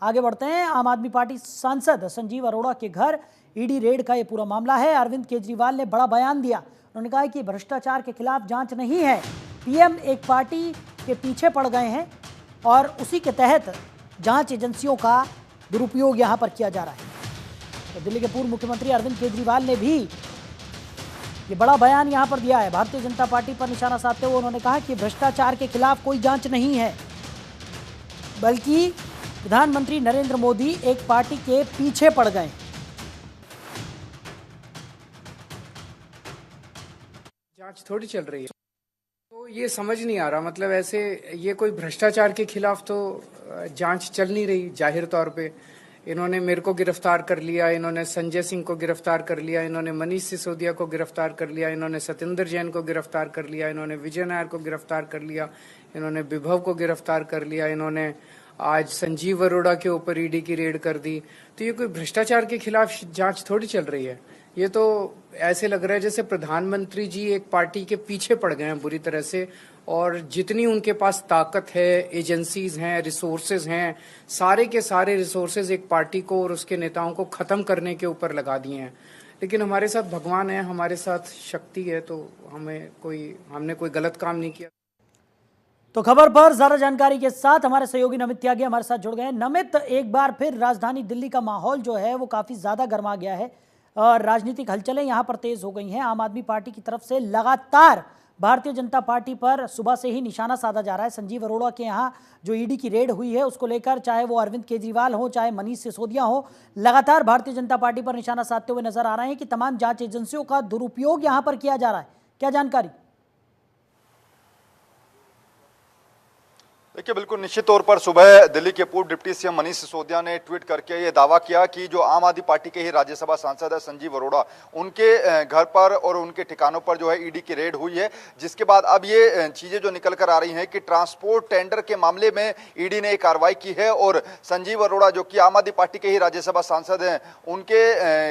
आगे बढ़ते हैं। आम आदमी पार्टी सांसद संजीव अरोड़ा के घर ईडी रेड का ये पूरा मामला है। अरविंद केजरीवाल ने बड़ा बयान दिया। उन्होंने कहा कि भ्रष्टाचार के खिलाफ जांच नहीं है, पीएम एक पार्टी के पीछे पड़ गए हैं और उसी के तहत जांच एजेंसियों का दुरुपयोग यहां पर किया जा रहा है। तो दिल्ली के पूर्व मुख्यमंत्री अरविंद केजरीवाल ने भी ये बड़ा बयान यहां पर दिया है। भारतीय जनता पार्टी पर निशाना साधते हुए उन्होंने कहा कि भ्रष्टाचार के खिलाफ कोई जांच नहीं है, बल्कि प्रधानमंत्री नरेंद्र मोदी एक पार्टी के पीछे पड़ गए। जांच थोड़ी चल रही है, तो ये समझ नहीं आ रहा, मतलब ऐसे ये कोई भ्रष्टाचार के खिलाफ तो जांच चल नहीं रही। जाहिर तौर पे इन्होंने मेरे को गिरफ्तार कर लिया, इन्होंने संजय सिंह को गिरफ्तार कर लिया, इन्होंने मनीष सिसोदिया को गिरफ्तार कर लिया, इन्होंने सत्येंद्र जैन को गिरफ्तार कर लिया, इन्होंने विजय नायर को गिरफ्तार कर लिया, इन्होंने विभव को गिरफ्तार कर लिया, इन्होंने आज संजीव अरोड़ा के ऊपर ईडी की रेड कर दी। तो ये कोई भ्रष्टाचार के खिलाफ जांच थोड़ी चल रही है। ये तो ऐसे लग रहा है जैसे प्रधानमंत्री जी एक पार्टी के पीछे पड़ गए हैं बुरी तरह से, और जितनी उनके पास ताकत है, एजेंसीज हैं, रिसोर्सेज हैं, सारे के सारे रिसोर्सेज एक पार्टी को और उसके नेताओं को खत्म करने के ऊपर लगा दिए हैं। लेकिन हमारे साथ भगवान है, हमारे साथ शक्ति है, तो हमने कोई गलत काम नहीं किया। तो खबर पर ज्यादा जानकारी के साथ हमारे सहयोगी नमित त्यागी हमारे साथ जुड़ गए। नमित, एक बार फिर राजधानी दिल्ली का माहौल जो है वो काफी ज्यादा गर्मा गया है और राजनीतिक हलचलें यहां पर तेज हो गई हैं। आम आदमी पार्टी की तरफ से लगातार भारतीय जनता पार्टी पर सुबह से ही निशाना साधा जा रहा है। संजीव अरोड़ा के यहाँ जो ईडी की रेड हुई है उसको लेकर, चाहे वो अरविंद केजरीवाल हो, चाहे मनीष सिसोदिया हो, लगातार भारतीय जनता पार्टी पर निशाना साधते हुए नजर आ रहे हैं कि तमाम जांच एजेंसियों का दुरुपयोग यहां पर किया जा रहा है। क्या जानकारी? देखिए, बिल्कुल निश्चित तौर पर सुबह दिल्ली के पूर्व डिप्टी सीएम मनीष सिसोदिया ने ट्वीट करके ये दावा किया कि जो आम आदमी पार्टी के ही राज्यसभा सांसद है संजीव अरोड़ा, उनके घर पर और उनके ठिकानों पर जो है ईडी की रेड हुई है। जिसके बाद अब ये चीजें जो निकल कर आ रही हैं कि ट्रांसपोर्ट टेंडर के मामले में ईडी ने कार्रवाई की है और संजीव अरोड़ा जो कि आम आदमी पार्टी के ही राज्यसभा सांसद हैं, उनके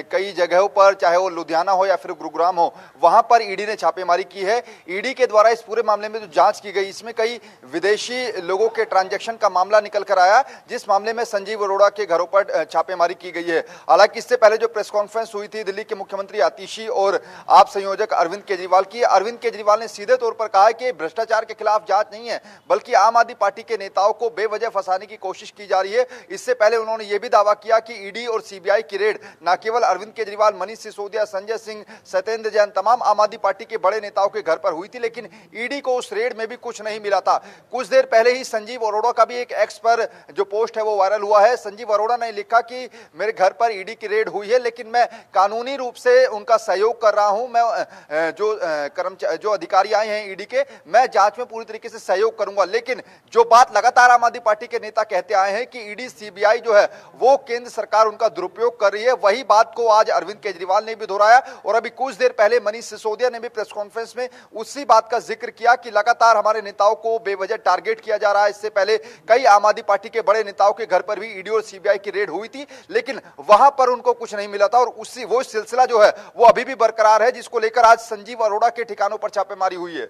कई जगहों पर, चाहे वो लुधियाना हो या फिर गुरुग्राम हो, वहां पर ईडी ने छापेमारी की है। ईडी के द्वारा इस पूरे मामले में जो जांच की गई, इसमें कई विदेशी लोगों के ट्रांजैक्शन का मामला निकल कर आया, जिस मामले में संजीव अरोड़ा के घरों पर छापेमारी की गई है। हालांकि इससे पहले जो प्रेस कॉन्फ्रेंस हुई थी दिल्ली के मुख्यमंत्री आतिशी और आप संयोजक अरविंद केजरीवाल की, अरविंद केजरीवाल ने सीधे तौर पर कहा है कि भ्रष्टाचार के खिलाफ जांच नहीं है, बल्कि आम आदमी पार्टी के नेताओं को बेवजह फंसाने की कोशिश की जा रही है। इससे पहले उन्होंने यह भी दावा किया कि ईडी और सीबीआई की रेड न केवल अरविंद केजरीवाल, मनीष सिसोदिया, संजय सिंह, सत्येंद्र जैन, तमाम आम आदमी पार्टी के बड़े नेताओं के घर पर हुई थी, लेकिन ईडी को उस रेड में भी कुछ नहीं मिला था। कुछ देर पहले ही संजीव अरोड़ा का भी एक एक्स पर जो पोस्ट है वो वायरल हुआ है। संजीव अरोड़ा ने लिखा कि मेरे घर पर ईडी की रेड हुई है, लेकिन मैं कानूनी रूप से उनका सहयोग कर रहा हूं। मैं जो अधिकारी आए हैं ईडी के, मैं जांच में पूरी तरीके से सहयोग करूंगा। लेकिन जो बात लगातार आम आदमी पार्टी के नेता कहते आए हैं कि ईडी सीबीआई जो है वो केंद्र सरकार उनका दुरुपयोग कर रही है, वही बात को आज अरविंद केजरीवाल ने भी दोहराया। और अभी कुछ देर पहले मनीष सिसोदिया ने भी प्रेस कॉन्फ्रेंस में उसी बात का जिक्र किया कि लगातार हमारे नेताओं को बेवजह टारगेट किया जा रहा है। इससे पहले कई आम आदमी पार्टी के बड़े नेताओं के घर पर भी ईडी और सीबीआई की रेड हुई थी, लेकिन वहां पर उनको कुछ नहीं मिला था। और वो सिलसिला जो है वो अभी भी बरकरार है, जिसको लेकर आज संजीव अरोड़ा के ठिकानों पर छापेमारी हुई है।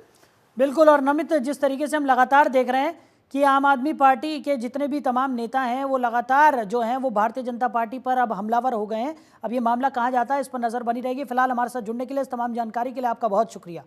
बिल्कुल। और नमित, जिस तरीके से हम लगातार देख रहे हैं कि आम आदमी पार्टी के जितने भी तमाम नेता हैं वो लगातार जो हैं वो भारतीय जनता पार्टी पर अब हमलावर हो गए हैं। अब ये मामला कहाँ जाता है, इस पर नजर बनी रहेगी। फिलहाल हमारे साथ जुड़ने के लिए, इस तमाम जानकारी के लिए आपका बहुत शुक्रिया।